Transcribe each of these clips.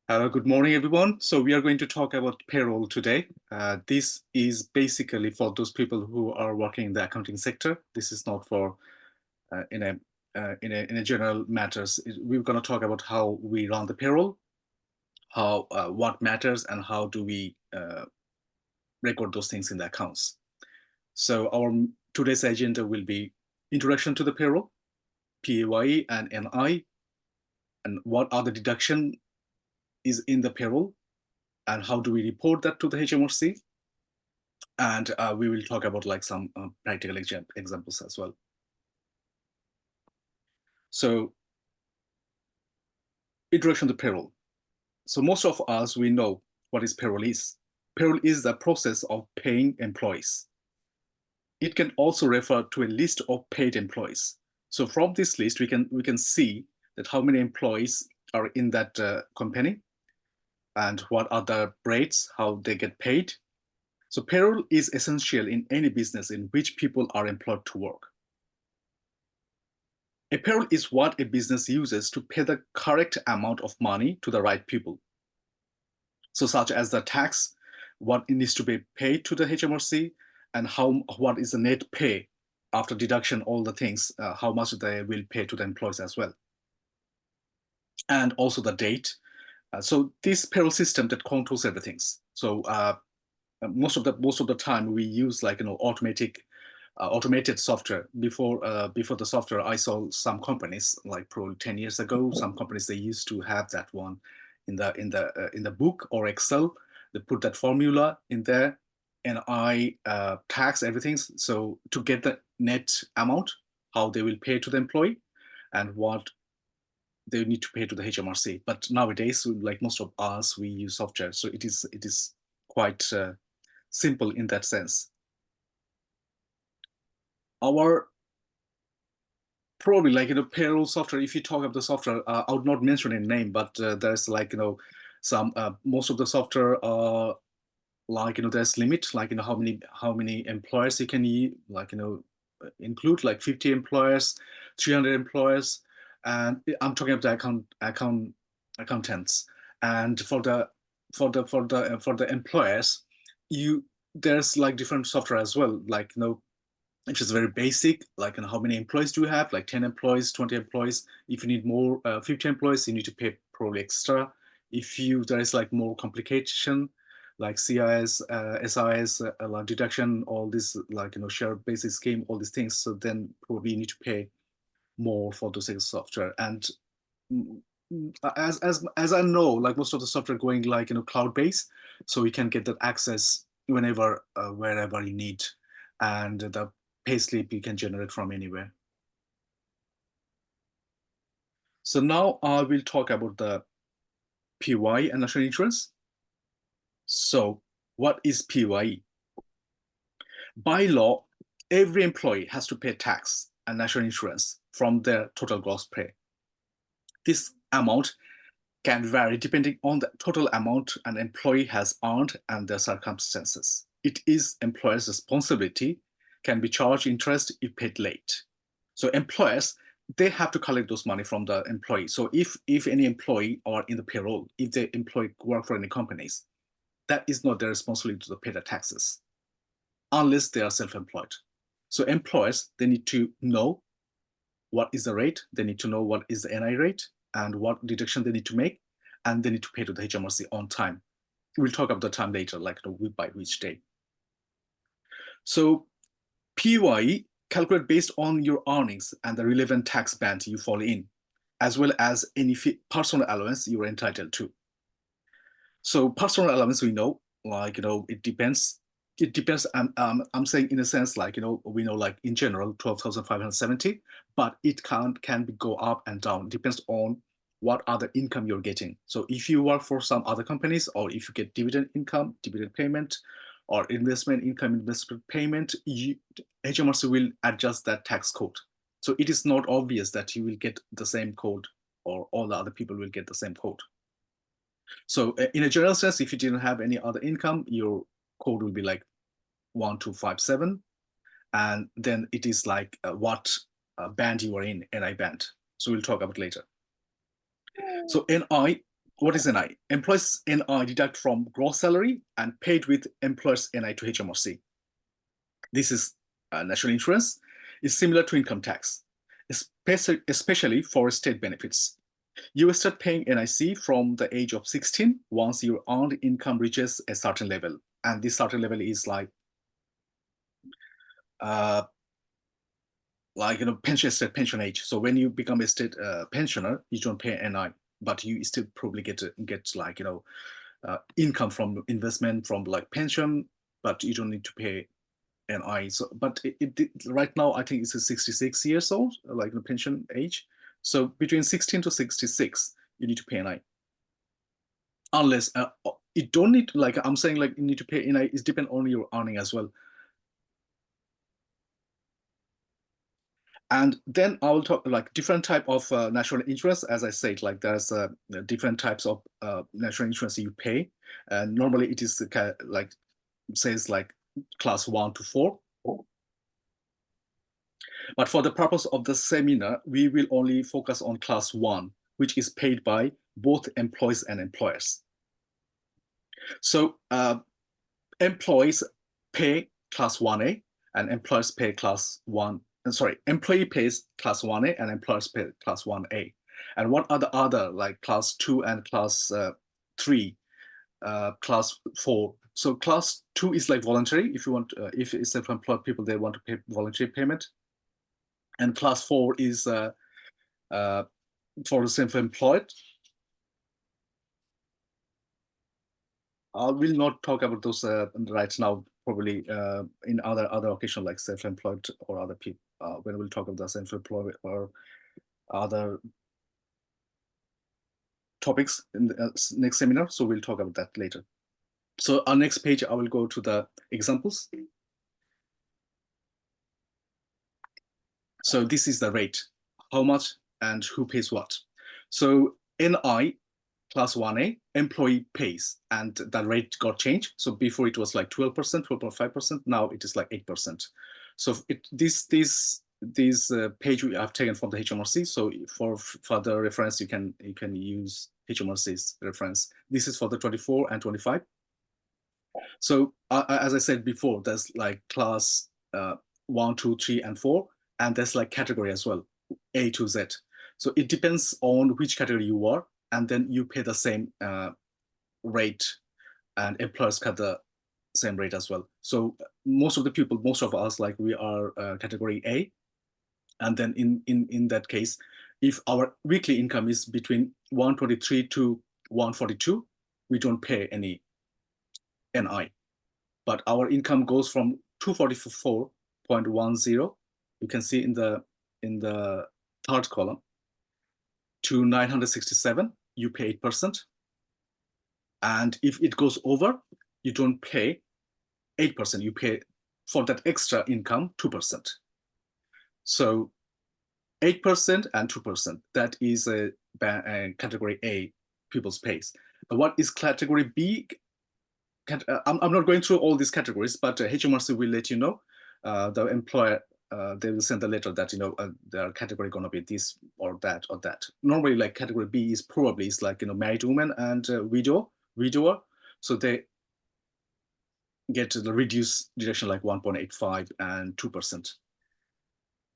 Good morning, everyone. So we are going to talk about payroll today. This is basically for those people who are working in the accounting sector. This is not for in a general matters. We're going to talk about how we run the payroll, how what matters, and how do we record those things in the accounts. So our today's agenda will be introduction to the payroll, PAYE and NI, and what are the deduction is in the payroll, and how do we report that to the HMRC. And we will talk about like some practical examples as well. So introduction to payroll. So most of us, we know what is payroll is. Payroll is the process of paying employees. It can also refer to a list of paid employees. So from this list, we can see that how many employees are in that company and what are the rates, how they get paid. So payroll is essential in any business in which people are employed to work. A payroll is what a business uses to pay the correct amount of money to the right people. So such as the tax, what needs to be paid to the HMRC, and what is the net pay after deduction, all the things, how much they will pay to the employees as well. And also the date. So this payroll system that controls everything. So most of the time we use like automated software. Before the software, I saw some companies like probably 10 years ago. Some companies, they used to have that one in the book or Excel. They put that formula in there, and I tax everything. So to get the net amount, how they will pay to the employee, and what they need to pay to the HMRC. But nowadays, like most of us, we use software, so it is quite simple in that sense. Our probably like payroll software. If you talk about the software, I would not mention a name, but there's like some most of the software like there's limit, like how many employers you can like include, like 50 employers, 300 employers, and I'm talking about the accountants. And for the employers, you there's like different software as well, like which is very basic, like how many employees do you have, like 10 employees, 20 employees. If you need more, 50 employees, you need to pay probably extra. If there is like more complication, like CIS, SIS, like deduction, all this, like share basic scheme, all these things, so then probably you need to pay more for those software. And mm, as I know, like most of the software going like cloud based, so you can get that access whenever, wherever you need, and the payslip you can generate from anywhere. So now I will talk about the PY and national insurance. So what is PYE? By law, every employee has to pay tax and national insurance from their total gross pay. This amount can vary depending on the total amount an employee has earned and their circumstances. It is employer's responsibility, can be charged interest if paid late. So employers, they have to collect those money from the employee. So if any employee are in the payroll, if the employee work for any companies, that is not their responsibility to pay the taxes unless they are self-employed. So employers, they need to know what is the rate, they need to know what is the NI rate, and what deduction they need to make, and they need to pay to the HMRC on time. We'll talk about the time later, like week by which day. So PYE calculate based on your earnings and the relevant tax band you fall in, as well as any personal allowance you are entitled to. So personal allowance, we know, like it depends. It depends. I'm saying in a sense, like we know, like in general, 12,570, but it can be go up and down. It depends on what other income you're getting. So if you work for some other companies, or if you get dividend income, dividend payment, or investment income, investment payment, HMRC will adjust that tax code. So it is not obvious that you will get the same code, or all the other people will get the same code. So in a general sense, if you didn't have any other income, your code will be like 1257. And then it is like what band you are in, NI band. So we'll talk about later. So NI, What is NI? Employees NI deduct from gross salary and paid with employers NI to HMRC. This is national insurance. Is similar to income tax, especially for state benefits. You start paying NIC from the age of 16 once your earned income reaches a certain level. And this certain level is like state pension age. So when you become a state pensioner, you don't pay NI, but you still probably get like income from investment from like pension, but you don't need to pay NI. So, but right now I think it's 66 years old, like the pension age. So between 16 to 66, you need to pay NI. Unless you don't need, like I'm saying, like you need to pay NI. It depends on your earning as well. And then I will talk like different type of national insurance. As I said, like there's different types of national insurance you pay. And normally it is like says like class 1 to 4. But for the purpose of the seminar, we will only focus on class 1, which is paid by both employees and employers. So employees pay class 1A and employers pay class 1. Sorry, employee pays class 1A and employers pay class 1A. And what are the other like class 2 and class 3, class 4? So class 2 is like voluntary. If you want, if it's self-employed people, they want to pay voluntary payment. And class 4 is for the self-employed. I will not talk about those right now. Probably in other occasion like self-employed or other people when we'll talk about the self-employed or other topics in the next seminar. So we'll talk about that later. So our next page, I will go to the examples. So this is the rate, how much and who pays what. So NI class 1A, employee pays, and the rate got changed. So before it was like 12%, 12.5%. Now it is like 8%. So this page we have taken from the HMRC. So for further reference, you can use HMRC's reference. This is for the 24 and 25. So as I said before, there's like class 1, 2, 3, and 4, and there's like category as well, A to Z. So it depends on which category you are, and then you pay the same rate, and employers cut the same rate as well. So most of the people, most of us, like we are category A, and then in that case, if our weekly income is between 123 to 142, we don't pay any NI. But our income goes from 244.10, you can see in the third column, to 967, you pay 8%. And if it goes over, you don't pay 8%, you pay for that extra income 2%. So 8% and 2%, that is a category A people's pays. What is category B? I'm not going through all these categories, but HMRC will let you know. The employer, they will send a letter that their category gonna be this or that or that. Normally, like category B is probably is like married woman and widower, so they get the reduced deduction like 1.85 and 2%.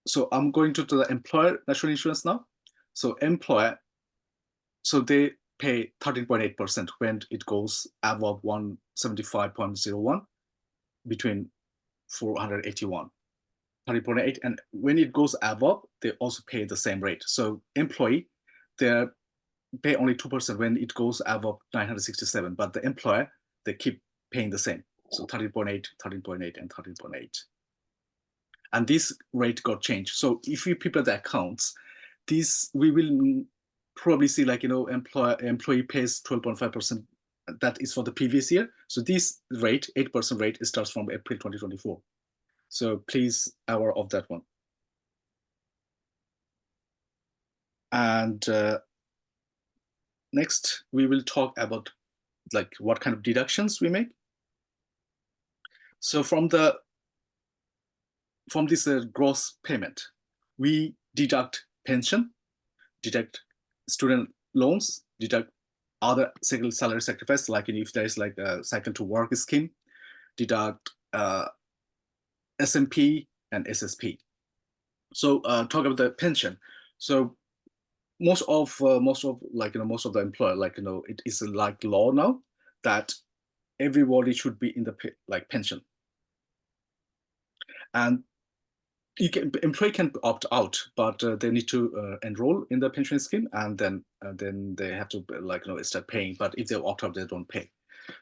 So I'm going to the employer national insurance now. So employer, so they pay 13.8% when it goes above 175.01 between 481, 13.8, and when it goes above, they also pay the same rate. So employee, they pay only 2% when it goes above 967, but the employer, they keep paying the same. So 13.8, 13.8, and 13.8. And this rate got changed. So if you prepare the accounts, this we will probably see like employee pays 12.5%. That is for the previous year. So this rate, 8% rate, starts from April 2024. So please aware of that one. And next, we will talk about like what kind of deductions we make. So from this gross payment, we deduct pension, deduct student loans, deduct other salary sacrifice, like if there is like a cycle to work scheme, deduct SMP and SSP. So talk about the pension. So most of most of the employer, it is like law now that everybody should be in the pension, and employee can opt out, but they need to enroll in the pension scheme, and then they have to start paying. But if they opt out, they don't pay.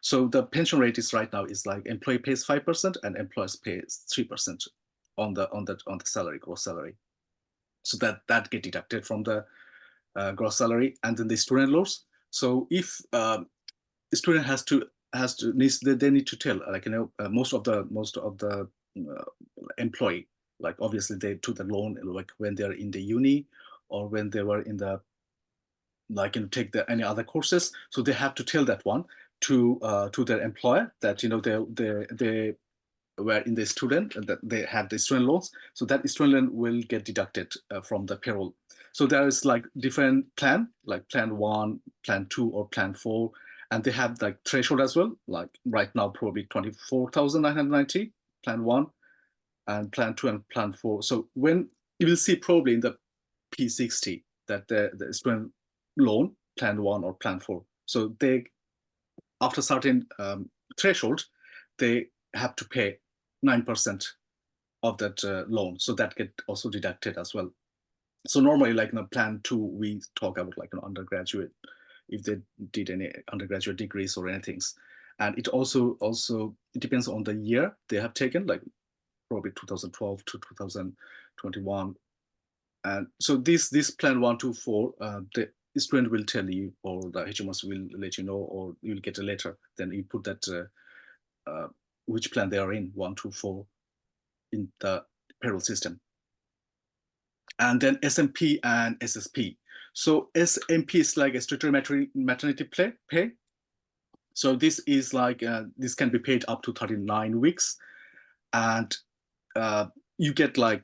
So the pension rate is right now is like employee pays 5% and employers pays 3% on the salary, gross salary. So that get deducted from the gross salary, and then the student loans. So if the student they need to tell most of the employee, like obviously they took the loan like when they're in the uni or when they were in the take any other courses, so they have to tell that one to their employer that they were in the student, that they had the student loans, so that student loan will get deducted from the payroll. So there is like different plan, like plan 1, plan 2, or plan 4, and they have like threshold as well. Like right now probably 24,990 plan 1, and plan 2 and plan 4. So when you will see probably in the P60 that the student loan plan 1 or plan 4, so they, after certain threshold, they have to pay 9% of that loan, so that get also deducted as well. So normally, like in a plan 2, we talk about like an undergraduate, if they did any undergraduate degrees or anything, and it also it depends on the year they have taken, like probably 2012 to 2021. And so this plan 1 to 4, the student will tell you, or the HMS will let you know, or you'll get a letter. Then you put that which plan they are in, 1 to 4, in the payroll system. And then SMP and SSP. So SMP is like a statutory maternity pay. So this is like this can be paid up to 39 weeks, and you get the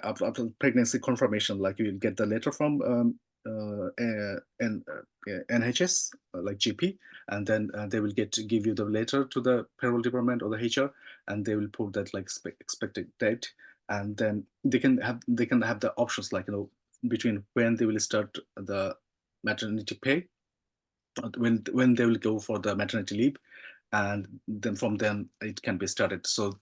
after pregnancy confirmation, like you will get the letter from NHS, like GP, and then they will give you the letter to the payroll department or the HR, and they will put that like expected date, and then they can have the options, like between when they will start the maternity pay, when they will go for the maternity leave, and then from then it can be started. So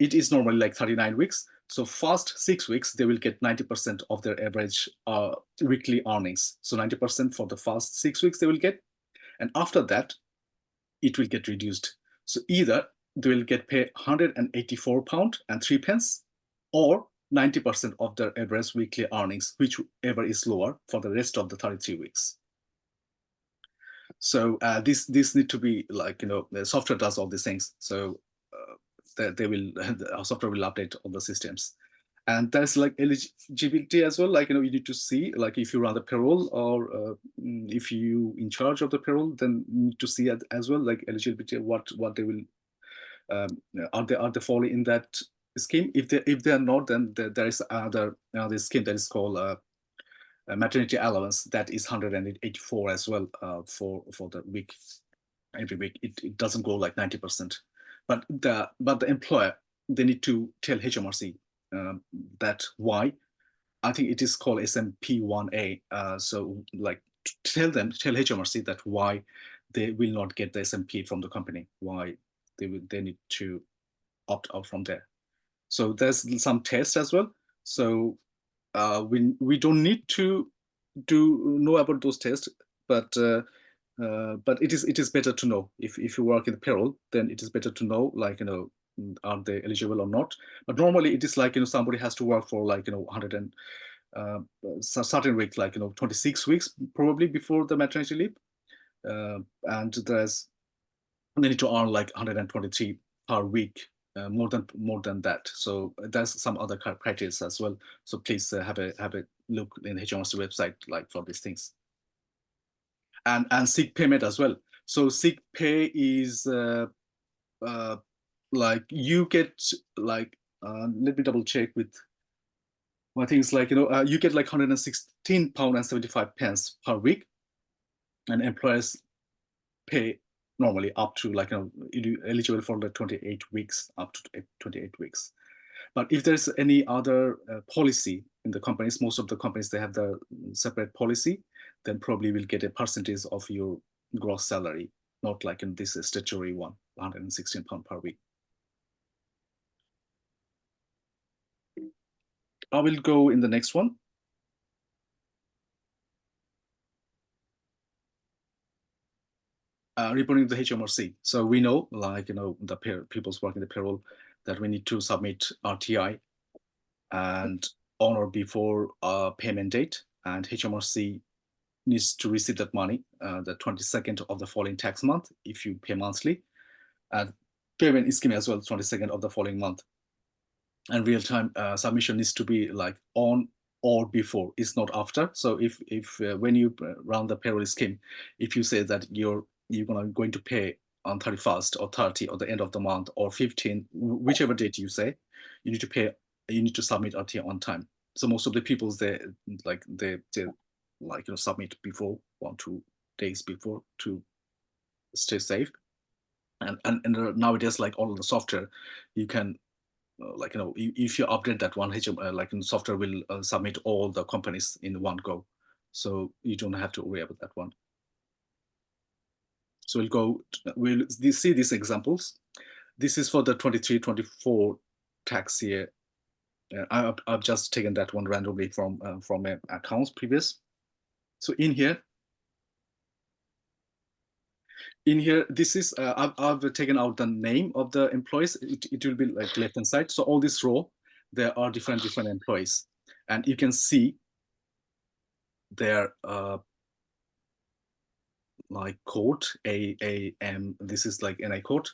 it is normally like 39 weeks. So first 6 weeks, they will get 90% of their average weekly earnings. So 90% for the first 6 weeks they will get. And after that, it will get reduced. So either they will get paid £184 and 3 pence, or 90% of their average weekly earnings, whichever is lower, for the rest of the 33 weeks. So this need to be like, the software does all these things. So our software will update all the systems. And there's like eligibility as well. Like, you need to see, like, if you run the payroll, or if you in charge of the payroll, then you need to see it as well, like eligibility, what they will, are they falling in that scheme? If they are not, then there is another scheme that is called maternity allowance, that is 184 as well, for the week. Every week it doesn't go like 90%, but the employer, they need to tell HMRC that why. I think it is called SMP1A. So like tell HMRC that why they will not get the SMP from the company, why they need to opt out from there. So there's some tests as well. So we don't need to know about those tests, but it is better to know. If you work in the payroll, then it is better to know, like, are they eligible or not. But normally it is like, somebody has to work for like 100 and certain weeks, like 26 weeks probably before the maternity leave, and they need to earn like 123 per week, more than that. So there's some other criteria as well. So please have a look in the HMRC website, like, for these things. And sick payment as well. So sick pay is like you get like, let me double check with One thing is like, you get like £116.75 per week, and employers pay normally up to like, eligible for the 28 weeks, up to 28 weeks. But if there's any other policy in the companies, most of the companies, they have the separate policy, then probably will get a percentage of your gross salary, not like in this statutory one, £116 per week. I will go in the next one. Reporting the HMRC. So we know, like, the people's working the payroll, that we need to submit RTI and on or before payment date, and HMRC needs to receive that money the 22nd of the following tax month if you pay monthly, and payment scheme as well, 22nd of the following month. And real-time submission needs to be like on or before, it's not after. So if when you run the payroll scheme, if you say that you're going to pay on 31st or 30 or the end of the month or 15, whichever date you say, you need to pay, you need to submit RT on time. So most of the people, they like, submit before 1-2 days before to stay safe. And nowadays, like all the software, you can like, if you update that one, like in software will submit all the companies in one go, so you don't have to worry about that one. So we'll see these examples. This is for the 23-24 tax year. I've just taken that one randomly from accounts previous. So in here, this is I've taken out the name of the employees. It will be like left hand side. So all this row, there are different employees, and you can see their like code AAM. This is like NI code,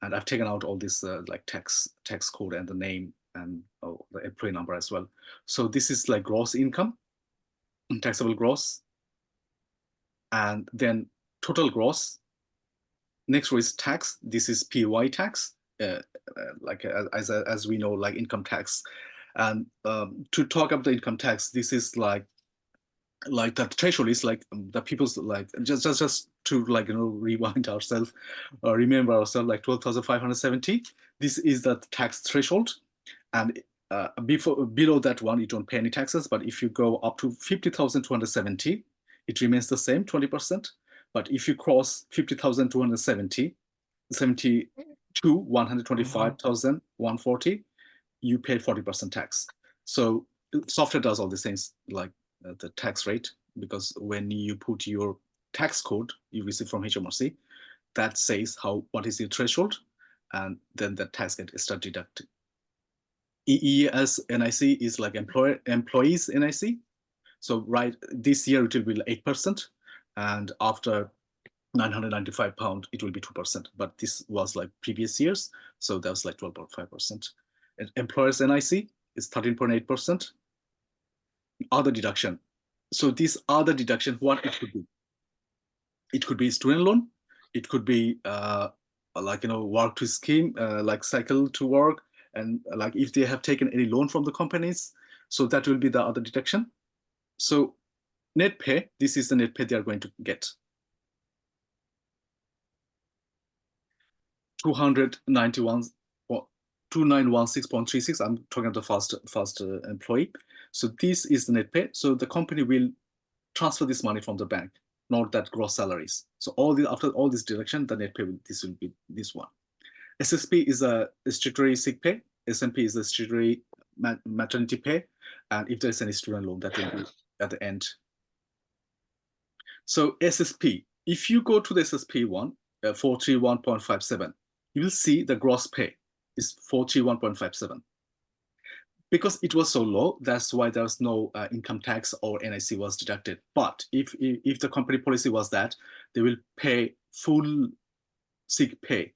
and I've taken out all this like tax code and the name and the employee number as well. So this is like gross income, taxable gross, and then total gross. Next row is tax. This is PAYE tax, like as we know, like income tax. And to talk about the income tax, this is like the threshold is like the people's, like just to like rewind ourselves, remember ourselves, like 12,570. This is the tax threshold, and below that one you don't pay any taxes. But if you go up to 50,270, it remains the same, 20%. But if you cross 50,270, 70 to 125,140, you pay 40% tax. So software does all these things, like the tax rate, because when you put your tax code you receive from HMRC, that says what is your threshold, and then the tax gets start deducted. EES NIC is like employees NIC. So right, this year it will be 8%, and after £995 it will be 2%. But this was like previous years, so that was like 12.5%. And employers NIC is 13.8%. Other deduction. So this other deduction, what it could be? It could be student loan. It could be like work to scheme, like cycle to work, and like if they have taken any loan from the companies, so that will be the other deduction. So net pay, this is the net pay they are going to get. 291 or 2916.36. I'm talking about the first employee. So this is the net pay. So the company will transfer this money from the bank, not that gross salaries. So after all this deduction, the net pay will be this one. SSP is a statutory sick pay. SMP is a statutory maternity pay, and if there's any student loan, that will be at the end. So SSP, if you go to the SSP one, 431.57, you will see the gross pay is 431.57. Because it was so low, that's why there was no income tax or NIC was deducted. But if the company policy was that they will pay full sick pay,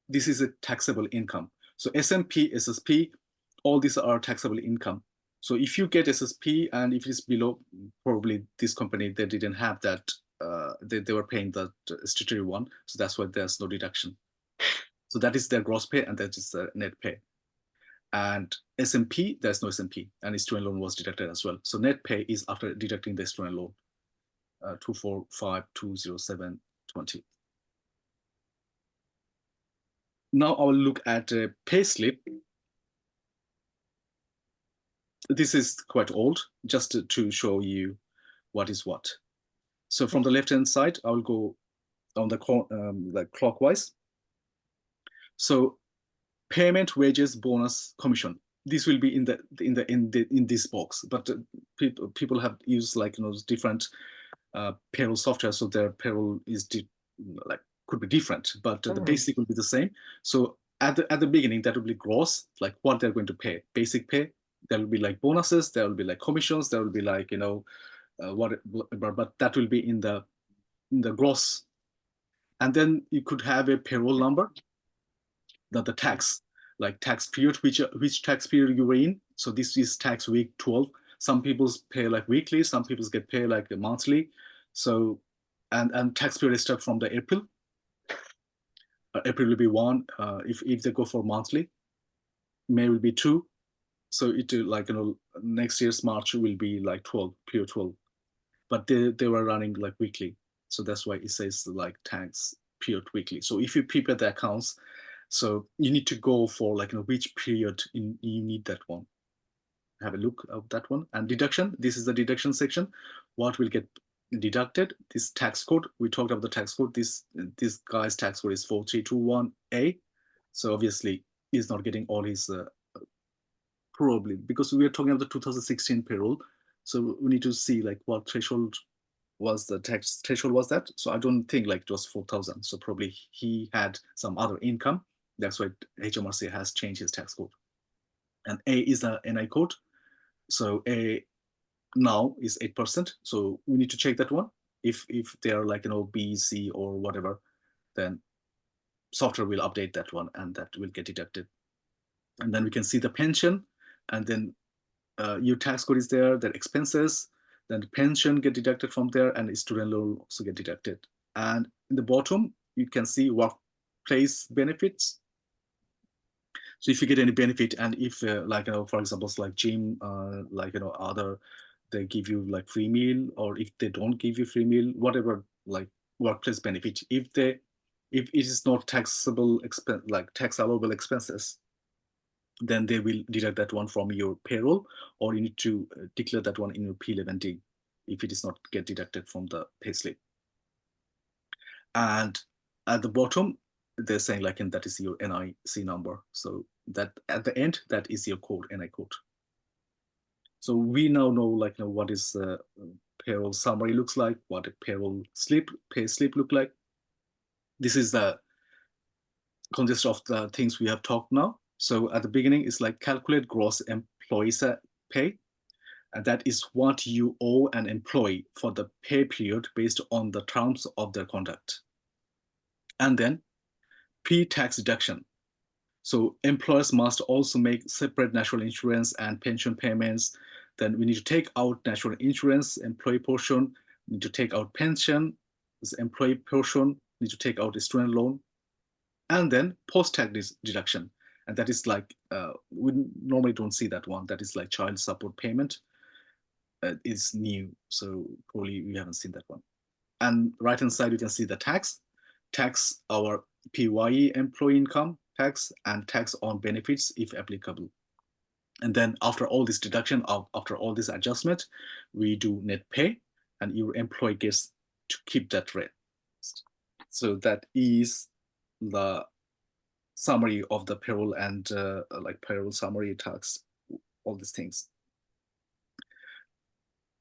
this is a taxable income. So SMP, SSP, all these are taxable income. So if you get SSP and if it's below, probably this company, they didn't have that, they were paying the statutory one. So that's why there's no deduction. So that is their gross pay and that is the net pay. And SMP, there's no SMP, and student loan was deducted as well. So net pay is after deducting the student loan, 245,207.20. Now I will look at a pay slip. This is quite old, just to show you what is what. So from the left-hand side, I will go on the like clockwise. So payment, wages, bonus, commission. This will be in this box, but people have used like different payroll software, so their payroll is like could be different, but the basic will be the same. So at the beginning, that will be gross, like what they're going to pay, basic pay. There will be like bonuses, there will be like commissions, there will be like but that will be in the gross. And then you could have a payroll number, that the tax, like tax period, which tax period you were in. So this is tax week 12. Some people pay like weekly, some people get paid like monthly. So and tax period start from the April. April will be 1 if they go for monthly. May will be 2. So it like next year's March will be like 12, period 12. But they were running like weekly. So that's why it says like tax period weekly. So if you prepare the accounts, so you need to go for like which period you need that one. Have a look at that one. And deduction, this is the deduction section. What will get deducted? This tax code, we talked about the tax code. This guy's tax code is 4321A. So obviously he's not getting all his probably, because we are talking about the 2016 payroll. So we need to see like what threshold was the tax threshold was that. So I don't think like it was 4,000. So probably he had some other income. That's why HMRC has changed his tax code. And A is the NI code. So A now is 8%. So we need to check that one. If they are like B, C, or whatever, then software will update that one and that will get deducted. And then we can see the pension, and then your tax code is there, then expenses, then the pension get deducted from there, and the student loan also get deducted. And in the bottom, you can see workplace benefits. So if you get any benefit, and if like for example, like gym, like other, they give you like free meal, or if they don't give you free meal, whatever, like workplace benefit, if it is not taxable expense, like tax allowable expenses, then they will deduct that one from your payroll, or you need to declare that one in your P11D if it is not get deducted from the payslip. And at the bottom, they're saying like, and that is your NIC number. So that at the end, that is your code, NI code. So we now know like what is the payroll summary looks like, what a payroll pay slip look like. This is the context of the things we have talked now. So at the beginning, it's like calculate gross employees pay. And that is what you owe an employee for the pay period based on the terms of their conduct. And then pre-tax deduction. So employers must also make separate national insurance and pension payments. Then we need to take out national insurance, employee portion, we need to take out pension, this employee portion, need to take out a student loan, and then post-tax deduction. And that is like, we normally don't see that one. That is like child support payment. Is new, so probably we haven't seen that one. And right hand side, you can see the tax, our PAYE employee income tax, and tax on benefits if applicable. And then after all this deduction, after all this adjustment, we do net pay, and your employee gets to keep that rate. So that is the summary of the payroll and like payroll summary, tax, all these things.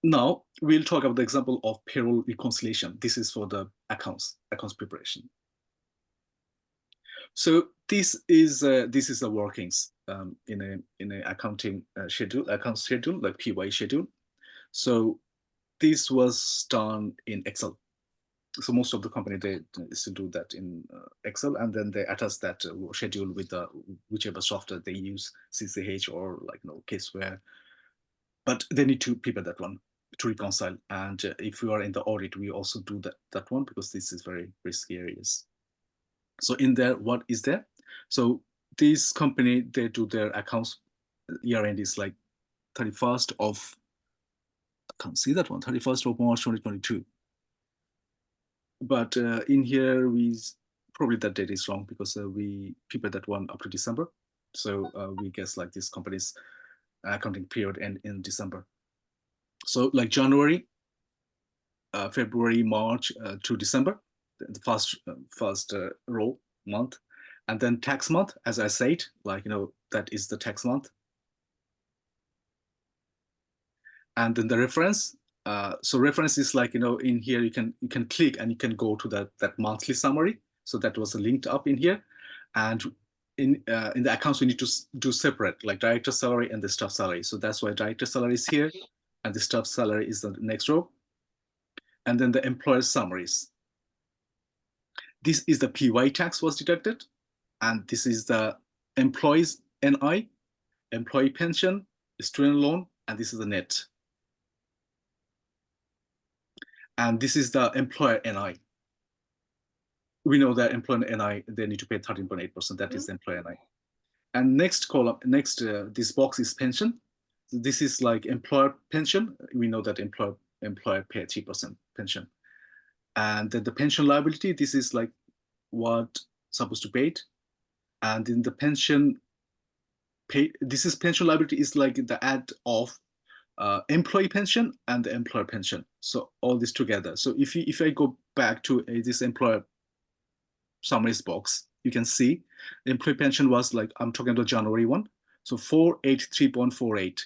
Now we'll talk about the example of payroll reconciliation. This is for the accounts preparation. So this is the workings in a accounting schedule, account schedule, like PY schedule. So this was done in Excel. So most of the company, they still do that in Excel, and then they attach that schedule with the whichever software they use, CCH or like Caseware. But they need to prepare that one to reconcile. And if you are in the audit, we also do that one, because this is very risky areas. So in there, what is there? So this company, they do their accounts year end is like 31st of, I can't see that one, 31st of March 2022. But in here, probably that date is wrong because we prepared that one up to December. So we guess like this company's accounting period end in December. So like January, February, March to December, the first row month, and then tax month, as I said, like that is the tax month, and then the reference. So reference is like in here you can click and you can go to that monthly summary. So that was linked up in here, and in the accounts we need to do separate, like director salary and the staff salary. So that's why director salary is here, and the staff salary is the next row, and then the employer summaries. This is the PY tax was deducted, and this is the employees NI, employee pension, student loan, and this is the net. And this is the employer NI. We know that employer NI, they need to pay 13.8%. That is the employer NI. And next column, this box is pension. So this is like employer pension. We know that employer pay 3% pension. And then the pension liability, this is like what supposed to pay it. And in the pension pay, this is pension liability is like the add of employee pension and the employer pension. So all this together. So if I go back to this employer summaries box, you can see the employee pension was like, I'm talking about January 1. So 483.48.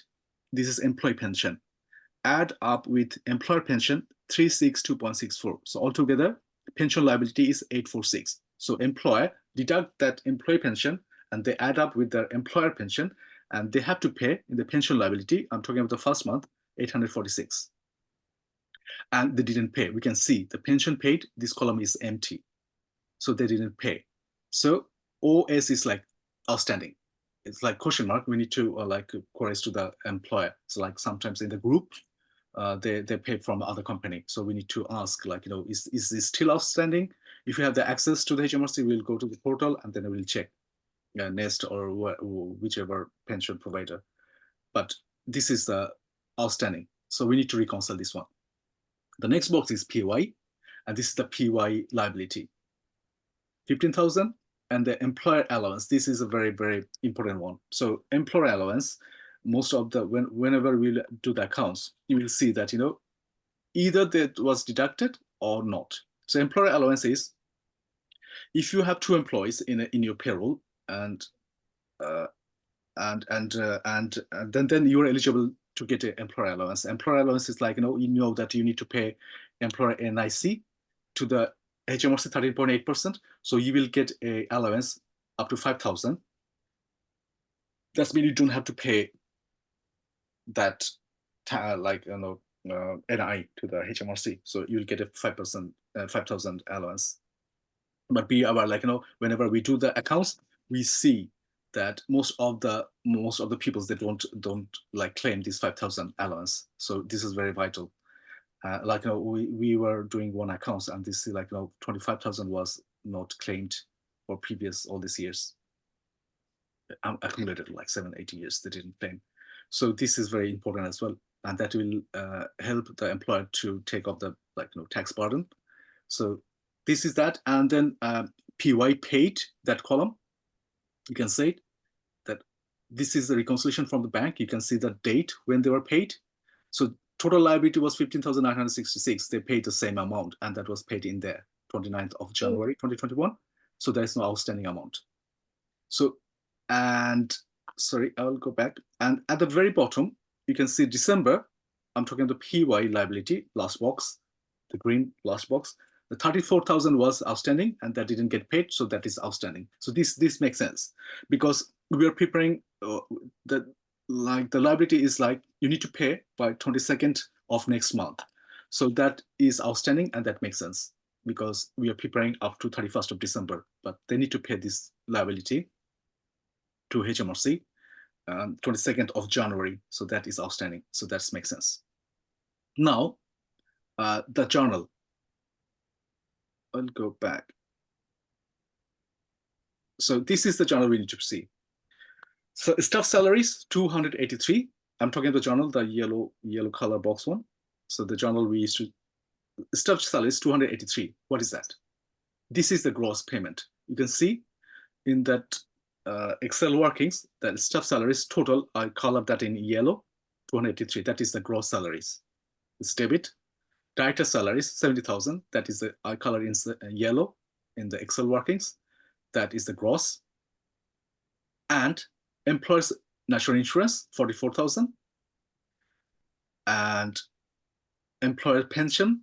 This is employee pension. Add up with employer pension 362.64. So altogether, pension liability is 846. So employer deduct that employee pension and they add up with their employer pension and they have to pay in the pension liability. I'm talking about the first month, 846. And they didn't pay. We can see the pension paid, this column is empty. So they didn't pay. So OS is like outstanding. It's like question mark. We need to like queries to the employer. So like sometimes in the group, they pay from other company. So we need to ask like, is this still outstanding? If you have the access to the HMRC, we'll go to the portal and then we'll check Nest or whichever pension provider. But this is the outstanding. So we need to reconcile this one. The next box is PY, and this is the PY liability. 15,000, and the employer allowance. This is a very, very important one. So employer allowance, most of the, whenever we do the accounts, you will see that, either that was deducted or not. So employer allowance is, if you have two employees in your payroll and then you're eligible to get an employer allowance. Employer allowance is like, you know that you need to pay employer NIC to the HMRC 13.8%. So you will get a allowance up to 5,000. That's mean you don't have to pay that NI to the HMRC. So you'll get a 5%, 5,000 allowance. But be aware, like, whenever we do the accounts, we see that most of the people, they don't like claim this 5,000 allowance. So this is very vital. We were doing one accounts and this 25,000 was not claimed for previous all these years. Accumulated like 7-8 years they didn't claim. So this is very important as well, and that will help the employer to take off the tax burden. So this is that, and then PY paid, that column, you can say that this is the reconciliation from the bank. You can see the date when they were paid. So total liability was 15,966. They paid the same amount, and that was paid in the 29th of January 2021. So there is no outstanding amount. So, and sorry, I will go back. And at the very bottom, you can see December. I'm talking the PY liability, last box, the green last box. The 34,000 was outstanding and that didn't get paid, so that is outstanding. So this makes sense because we are preparing the liability is like you need to pay by 22nd of next month. So that is outstanding and that makes sense because we are preparing up to 31st of December, but they need to pay this liability to HMRC 22nd of January. So that is outstanding. So that makes sense. Now, the journal. I'll go back. So this is the journal we need to see. So staff salaries 283. I'm talking the journal, the yellow color box one. So the journal we used to staff salaries 283. What is that? This is the gross payment. You can see in that Excel workings that staff salaries total. I colored that in yellow, 283. That is the gross salaries. It's debit. Director salaries 70,000. That is the I colored in yellow in the Excel workings. That is the gross. And employers national insurance 44,000. And employer pension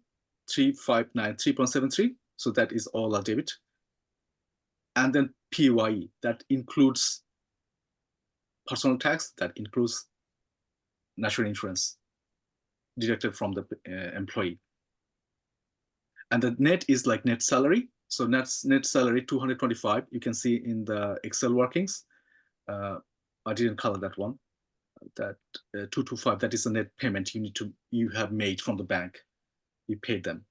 359 3.73. So that is all a debit. And then PAYE, that includes personal tax, that includes national insurance deducted from the employee. And the net is like net salary. So net salary 225. You can see in the Excel workings. I didn't color that one. That 225. That is the net payment you have made from the bank. You paid them,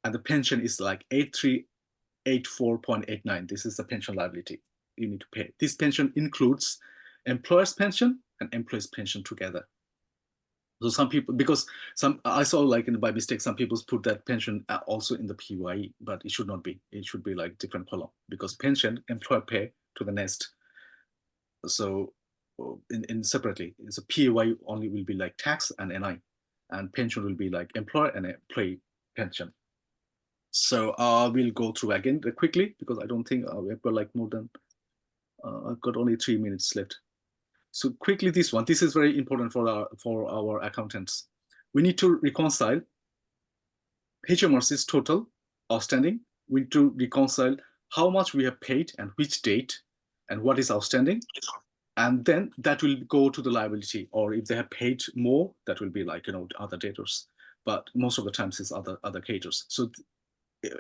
and the pension is like 8384.89. This is the pension liability you need to pay. This pension includes employer's pension and employee's pension together. So some people, because I saw like by mistake, some people put that pension also in the PAYE, but it should not be. It should be like different column because pension employer pay to the nest. So in separately, so PAYE only will be like tax and NI, and pension will be like employer and employee pension. So we'll go through again quickly because I don't think we've got like more than I've got only 3 minutes left. So quickly, this one. This is very important for our accountants. We need to reconcile HMRC's total outstanding. We need to reconcile how much we have paid and which date and what is outstanding. And then that will go to the liability, or if they have paid more, that will be like, other debtors. But most of the times it's other creditors. So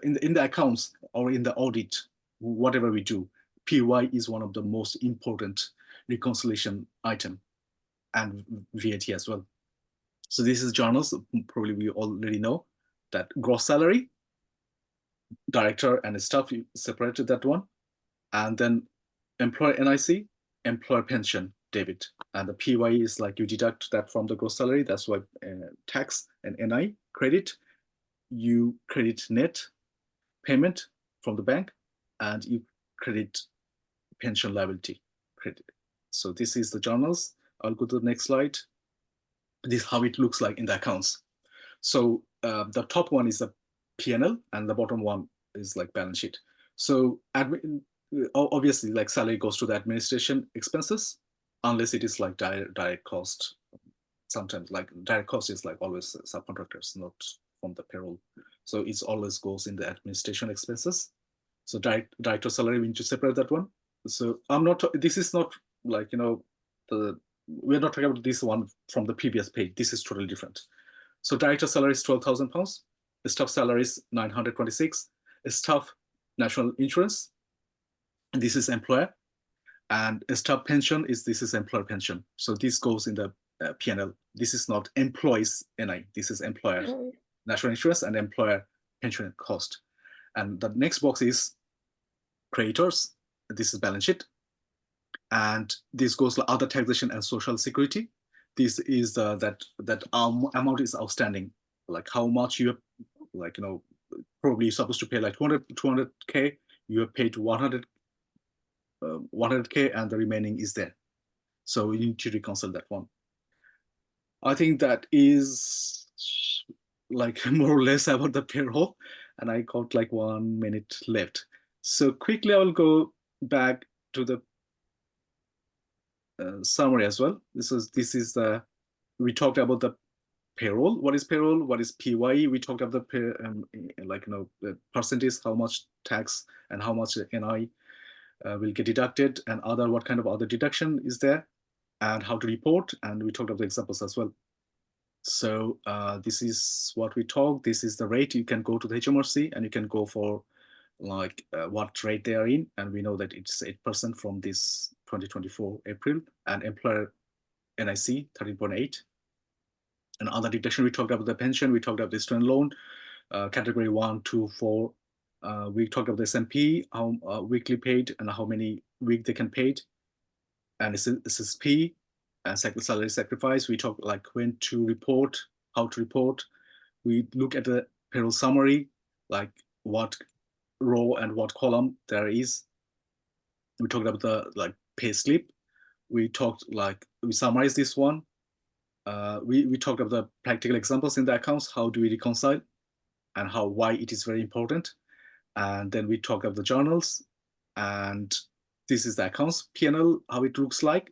in the accounts or in the audit, whatever we do, PY is one of the most important reconciliation item, and VAT as well. So this is journals. Probably we already know that gross salary, director and staff, you separated that one. And then employer NIC, employer pension, debit. And the PY is like you deduct that from the gross salary. That's why tax and NI credit. You credit net payment from the bank, and you credit pension liability credit. So this is the journals. I'll go to the next slide. This is how it looks like in the accounts. So the top one is the P&L, and the bottom one is like balance sheet. So obviously, like salary goes to the administration expenses, unless it is like direct cost. Sometimes like direct cost is like always subcontractors, not from the payroll. So it always goes in the administration expenses. So director salary, we need to separate that one. So this is not like, we're not talking about this one from the previous page. This is totally different. So director salary is £12,000. Staff salary is 926. Staff national insurance, and this is employer. And staff pension this is employer pension. So this goes in the P&L. This is not employees NI. This is employer national insurance and employer pension cost. And the next box is creditors. This is balance sheet. And this goes to other taxation and social security. This is that amount is outstanding, like how much you have, like, probably you're supposed to pay like 200K, you have paid 100K, and the remaining is there. So you need to reconcile that one. I think that is like more or less about the payroll, and I got like 1 minute left. So quickly I will go back to the summary as well. This is the, we talked about the payroll. What is payroll? What is PAYE? We talked about the the percentage, how much tax and how much NI will get deducted, and what kind of other deduction is there, and how to report. And we talked about the examples as well. So this is what we talked. This is the rate. You can go to the HMRC and you can go for like what rate they are in, and we know that it's 8% from this 2024 April, and employer NIC 13.8. And other deduction, we talked about the pension, we talked about the student loan, category 1, 2, 4. We talked about the SMP, how weekly paid and how many week they can paid. and SSP and salary sacrifice. We talk like when to report, how to report. We look at the payroll summary, like what row and what column there is. We talked about the like pay slip. We summarized this one. We talked about the practical examples in the accounts. How do we reconcile, and why it is very important. And then we talk about the journals, and this is the accounts P&L, how it looks like.